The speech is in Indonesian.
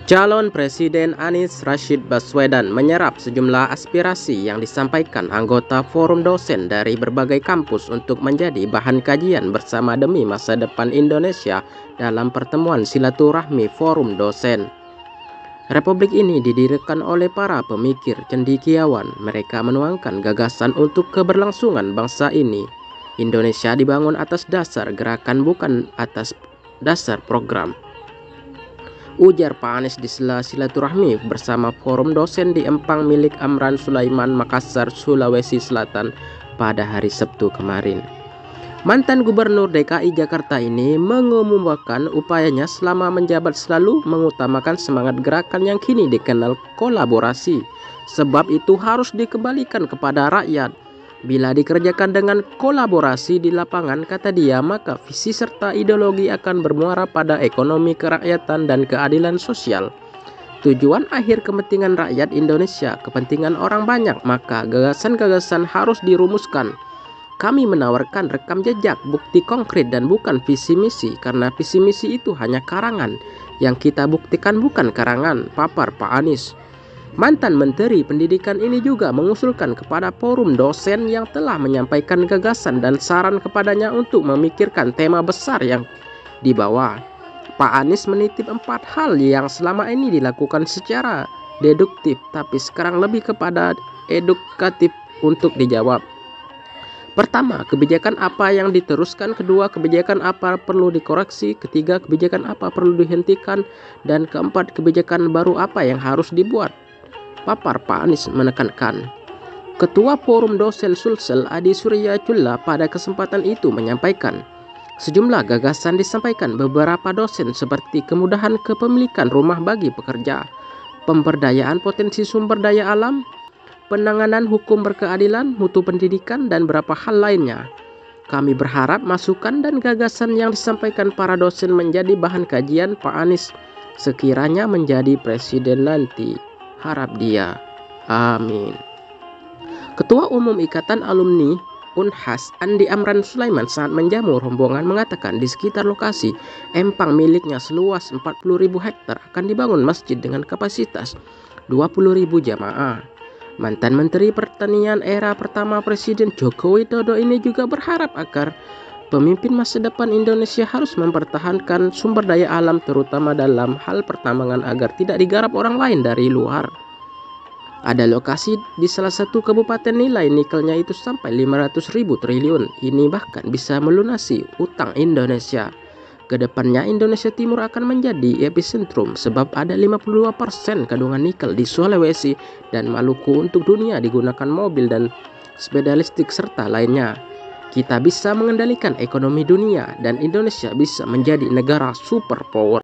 Calon Presiden Anies Rashid Baswedan menyerap sejumlah aspirasi yang disampaikan anggota forum dosen dari berbagai kampus untuk menjadi bahan kajian bersama demi masa depan Indonesia dalam pertemuan silaturahmi forum dosen. Republik ini didirikan oleh para pemikir cendekiawan. Mereka menuangkan gagasan untuk keberlangsungan bangsa ini. Indonesia dibangun atas dasar gerakan, bukan atas dasar program, ujar Pak Anies di sela silaturahmi bersama forum dosen di Empang milik Amran Sulaiman, Makassar, Sulawesi Selatan pada hari Sabtu kemarin. Mantan Gubernur DKI Jakarta ini mengumumkan upayanya selama menjabat selalu mengutamakan semangat gerakan yang kini dikenal kolaborasi. Sebab itu harus dikembalikan kepada rakyat. Bila dikerjakan dengan kolaborasi di lapangan, kata dia, maka visi serta ideologi akan bermuara pada ekonomi kerakyatan dan keadilan sosial. Tujuan akhir kepentingan rakyat Indonesia, kepentingan orang banyak, maka gagasan-gagasan harus dirumuskan. Kami menawarkan rekam jejak, bukti konkret dan bukan visi misi, karena visi misi itu hanya karangan. Yang kita buktikan bukan karangan, papar Pak Anies. Mantan Menteri Pendidikan ini juga mengusulkan kepada forum dosen yang telah menyampaikan gagasan dan saran kepadanya untuk memikirkan tema besar yang dibawa. Pak Anies menitip 4 hal yang selama ini dilakukan secara deduktif, tapi sekarang lebih kepada edukatif untuk dijawab. Pertama, kebijakan apa yang diteruskan. Kedua, kebijakan apa perlu dikoreksi. Ketiga, kebijakan apa perlu dihentikan. Dan keempat, kebijakan baru apa yang harus dibuat. Papar Pak Anies menekankan. Ketua Forum Dosen Sulsel Adi Surya Culla pada kesempatan itu menyampaikan sejumlah gagasan disampaikan beberapa dosen seperti kemudahan kepemilikan rumah bagi pekerja, pemberdayaan potensi sumber daya alam, penanganan hukum berkeadilan, mutu pendidikan, dan beberapa hal lainnya. Kami berharap masukan dan gagasan yang disampaikan para dosen menjadi bahan kajian Pak Anies sekiranya menjadi presiden nanti. Harap dia. Amin. Ketua Umum Ikatan Alumni Unhas Andi Amran Sulaiman saat menjamu rombongan mengatakan di sekitar lokasi Empang miliknya seluas 40.000 hektar akan dibangun masjid dengan kapasitas 20.000 jamaah. Mantan Menteri Pertanian era pertama Presiden Joko Widodo ini juga berharap agar pemimpin masa depan Indonesia harus mempertahankan sumber daya alam terutama dalam hal pertambangan agar tidak digarap orang lain dari luar. Ada lokasi di salah satu kabupaten nilai nikelnya itu sampai 500.000 triliun. Ini bahkan bisa melunasi utang Indonesia. Kedepannya Indonesia Timur akan menjadi epicentrum sebab ada 52% kandungan nikel di Sulawesi dan Maluku untuk dunia digunakan mobil dan sepeda listrik serta lainnya. Kita bisa mengendalikan ekonomi dunia dan Indonesia bisa menjadi negara superpower.